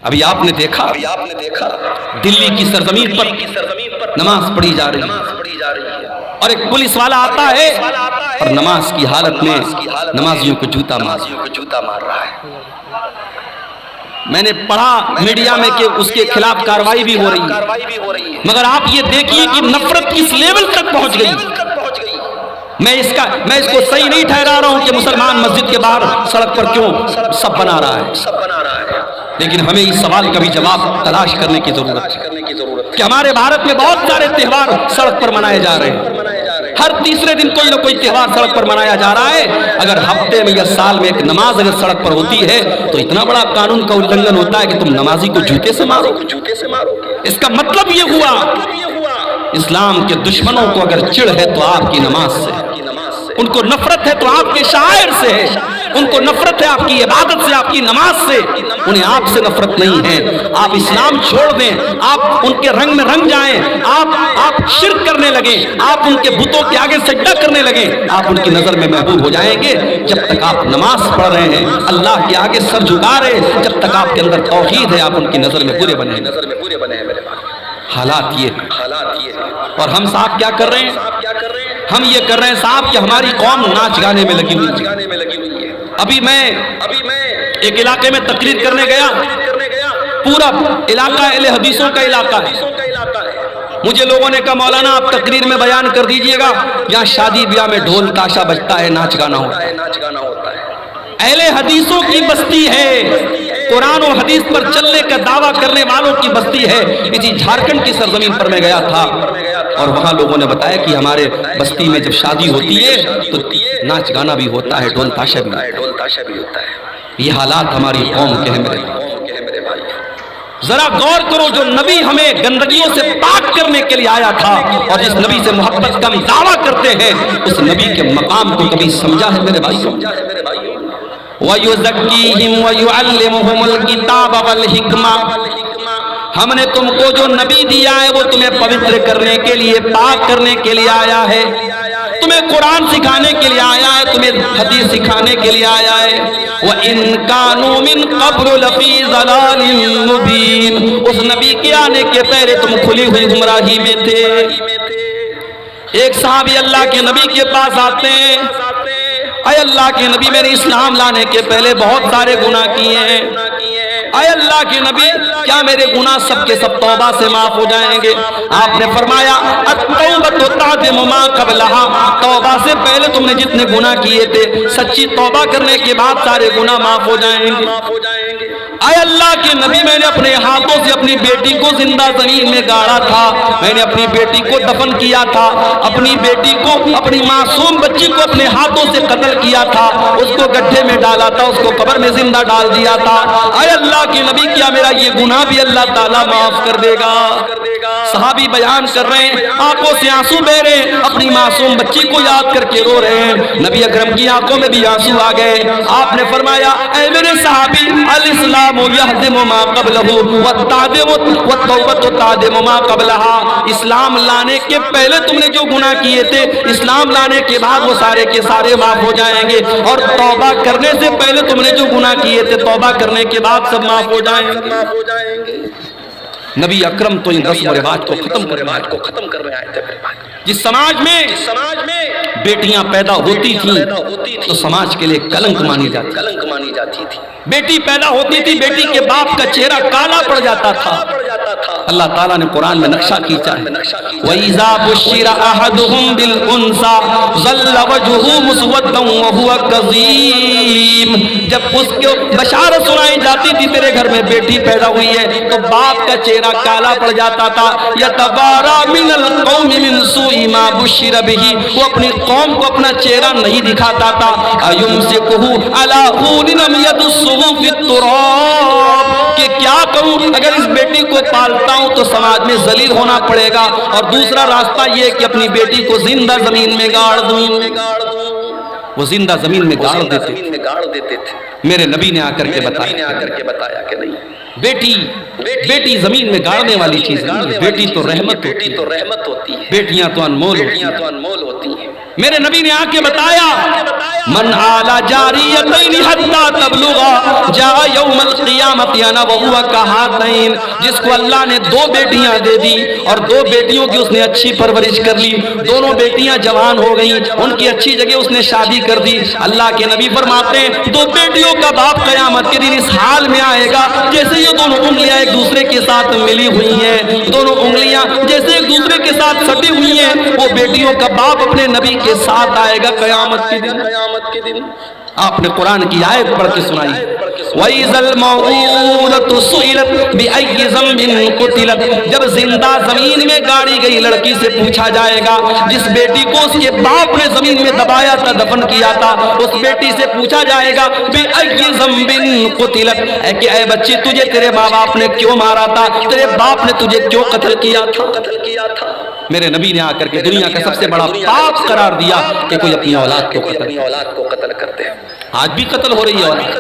ابھی آپ نے دیکھا دلی کی سرزمین پر نماز پڑھی جا رہی ہے اور ایک پولیس والا آتا ہے اور نماز کی حالت میں نمازیوں کو جوتا مار رہا ہے. میں نے پڑھا میڈیا میں کہ اس کے خلاف کارروائی بھی ہو رہی ہے، مگر آپ یہ دیکھیے کہ نفرت کس لیول تک پہنچ گئی. میں اس کو صحیح نہیں ٹھہرا رہا ہوں کہ مسلمان مسجد کے باہر سڑک پر کیوں سب بنا رہا ہے، لیکن ہمیں اس سوال کا بھی جواب تلاش کرنے کی ضرورت ہے کہ ہمارے بھارت میں بہت سارے تہوار سڑک پر منائے جا رہے ہیں. ہر تیسرے دن کوئی نہ کوئی تہوار سڑک پر منایا جا رہا ہے. اگر ہفتے میں یا سال میں ایک نماز اگر سڑک پر ہوتی ہے تو اتنا بڑا قانون کا النگھن ہوتا ہے کہ تم نمازی کو جوتے سے مارو. اس کا مطلب یہ ہوا اسلام کے دشمنوں کو اگر چڑ ہے تو آپ کی نماز سے، ان کو نفرت ہے تو آپ کے شاعر سے ہے، ان کو نفرت ہے آپ کی عبادت سے، آپ کی نماز سے. انہیں آپ سے نفرت نہیں ہے. آپ اسلام چھوڑ دیں، آپ ان کے رنگ میں رنگ جائیں، آپ شرک کرنے لگیں، آپ ان کے بتوں کے آگے سجدہ کرنے لگیں، آپ ان کی نظر میں محبوب ہو جائیں گے. جب تک آپ نماز پڑھ رہے ہیں، اللہ کے آگے سر جھکا رہے ہیں، جب تک آپ کے اندر توحید ہے، آپ ان کی نظر میں برے بنے ہیں. حالات یہ اور ہم صاحب کیا کر رہے ہیں؟ ہم یہ کر رہے ہیں صاحب کہ ہماری قوم ناچ گانے میں لگی ہوئی ہے. ابھی میں ایک علاقے میں تقریر کرنے گیا، پورا علاقہ اہل حدیثوں کا علاقہ ہے. مجھے لوگوں نے کہا مولانا آپ تقریر میں بیان کر دیجئے گا، یہاں شادی بیاہ میں ڈھول تاشا بجتا ہے، ناچ گانا ہوتا ہے. اہل حدیثوں کی بستی ہے، قرآن و حدیث پر چلنے کا دعویٰ کرنے والوں کی بستی ہے. اسی جھارکھنڈ کی سرزمین پر میں گیا تھا اور وہاں لوگوں نے بتایا کہ ہمارے بستی میں جب شادی ہوتی ہے تو ناچ گانا بھی ہوتا ہے، ڈھول تاشا بھی ہوتا ہے. یہ حالات ہماری قوم کے ہیں میرے بھائی. ذرا غور کرو، جو نبی ہمیں گندگیوں سے پاک کرنے کے لیے آیا تھا اور جس نبی سے محبت کا ہم دعویٰ کرتے ہیں، اس نبی کے مقام کو کبھی سمجھا ہے میرے بھائیوں؟ وَيُزَكِّيهِمْ وَيُعَلِّمُهُمُ الْكِتَابَ وَالْحِكْمَةَ. ہم نے تم کو جو نبی دیا ہے وہ تمہیں پوتر کرنے کے لیے، پاک کرنے کے لیے آیا ہے، تمہیں قرآن سکھانے کے لیے آیا ہے، تمہیں حدیث سکھانے کے لیے آیا ہے. وَإِن كَانُوا مِن قَبْلُ لَفِي ضَلَالٍ مُبِينٍ. اس نبی کے آنے کے پہلے تم کھلی ہوئی گمراہی میں تھے. ایک صحابی اللہ کے نبی کے پاس آتے ہیں، اے اللہ کے نبی میں نے اسلام لانے کے پہلے بہت سارے گناہ کیے ہیں، اے اللہ کے نبی کیا میرے گناہ سب کے سب توبہ سے معاف ہو جائیں گے؟ آپ نے فرمایا التوبۃ تعدم ما قبلھا. توبہ سے پہلے تم نے جتنے گناہ کیے تھے، سچی توبہ کرنے کے بعد سارے گناہ معاف ہو جائیں گے. اے اللہ کے نبی میں نے اپنے ہاتھوں سے اپنی بیٹی کو زندہ زمین میں گاڑا تھا، میں نے اپنی بیٹی کو دفن کیا تھا، اپنی بیٹی کو، اپنی معصوم بچی کو اپنے ہاتھوں سے قتل کیا تھا، اس کو گڈھے میں ڈالا تھا، اس کو قبر میں زندہ ڈال دیا تھا. اے اللہ کے نبی کیا میرا یہ گناہ بھی اللہ تعالیٰ معاف کر دے گا؟ صحابی بیان کر رہے ہیں، آنکھوں سے آنسو بہ رہے ہیں، اپنی معصوم بچی کو یاد کر کے رو رہے ہیں. نبی اکرم کی آنکھوں میں بھی آنسو آ گئے. آپ نے فرمایا اے میرے صحابی الاسلام یہدم ما قبلہ والتوبۃ تعدم ما قبلھا. اسلام لانے کے پہلے تم نے جو گناہ کیے تھے، اسلام لانے کے بعد وہ سارے کے سارے معاف ہو جائیں گے، اور توبہ کرنے سے پہلے تم نے جو گناہ کیے تھے، توبہ کرنے کے بعد سب معاف ہو جائیں گے. نبی اکرم تو ان رسم و رواج کو ختم کرنے آئے تھے. جس سماج میں بیٹیاں پیدا ہوتی تھیں تو سماج کے لیے کلنک مانی جاتی تھی. بیٹی پیدا ہوتی تھی، بیٹی کے باپ کا چہرہ کالا پڑ جاتا تھا. اللہ تعالیٰ نے قرآن میں نقشہ کھینچا ہے، وَإِذَا بُشِّرَ أَحَدُهُم بِالْأُنثىٰ ظَلَّ وَجْهُهُ مُسْوَدًّا وَهُوَ كَظِيمٌ. جب اس کو بشارت سنائی جاتی تھی تیرے گھر میں بیٹی پیدا ہوئی ہے تو باپ کا چہرہ کالا پڑ جاتا تھا. يَتَوَارَىٰ مِنَ الْقَوْمِ مِنْ سُوءِ مَا بُشِّرَ بِهِ. وہ اپنی قوم کو اپنا چہرہ نہیں دکھاتا تھا. أَيُمْسِكُهُ عَلَىٰ هُونٍ أَمْ يَدُسُّهُ فِي التُّرَابِ. کہ کیا کروں، اگر اس بیٹی کو پالتا ہوں تو سماج میں ذلیل ہونا پڑے گا، اور دوسرا راستہ یہ کہ اپنی بیٹی کو زندہ زمین میں گاڑ دوں. وہ زندہ زمین میں گاڑ دیتے تھے. میرے نبی نے آ کر کے بتایا کہ نہیں، بیٹی زمین میں گاڑنے والی چیز نہیں ہے. بیٹی تو رحمت ہوتی ہے، بیٹیاں تو انمول ہوتی ہیں. میرے نبی نے آ کے بتایا من آلا جاریتین حتی تبلغا جا یوم القیامت انا وہو کہاتین، جس کو اللہ نے 2 بیٹیاں دے دی اور 2 بیٹیوں کی اس نے اچھی پرورش کر لی، دونوں بیٹیاں جوان ہو گئیں، ان کی اچھی جگہ اس نے شادی کر دی۔ اللہ کے نبی فرماتے ہیں 2 بیٹیوں کا باپ قیامت کے دن اس حال میں آئے گا جیسے یہ دونوں انگلیاں ایک دوسرے کے ساتھ ملی ہوئی ہیں، دونوں انگلیاں جیسے ایک دوسرے کے ساتھ سٹی ہوئی ہیں، وہ بیٹیوں کا باپ اپنے نبی کے ساتھ آئے گا قیامت کے دن۔ آپ نے قرآن کی آیت پڑھ کے سنائی، وَإِذَا الْمَوْءُودَةُ سُئِلَتْ بِأَيِّ ذَنبٍ قُتِلَتْ، جب زندہ زمین میں گاڑی گئی لڑکی سے پوچھا جائے گا، جس بیٹی کو اس کے باپ نے زمین میں دبایا تھا، دفن کیا تھا، اس بیٹی سے پوچھا جائے گا بِأَيِّ ذَنبٍ قُتِلَتْ، کہ اے بچی تجھے تیرے ماں باپ نے کیوں مارا تھا، تیرے باپ نے تجھے کیوں قتل کیا تھا۔ میرے نبی نے آ کر کے دنیا کا سب سے بڑا پاپ قرار دیا کہ کوئی اپنی اولاد کو قتل کرتے ہیں۔ آج بھی قتل ہو رہی ہے اولاد،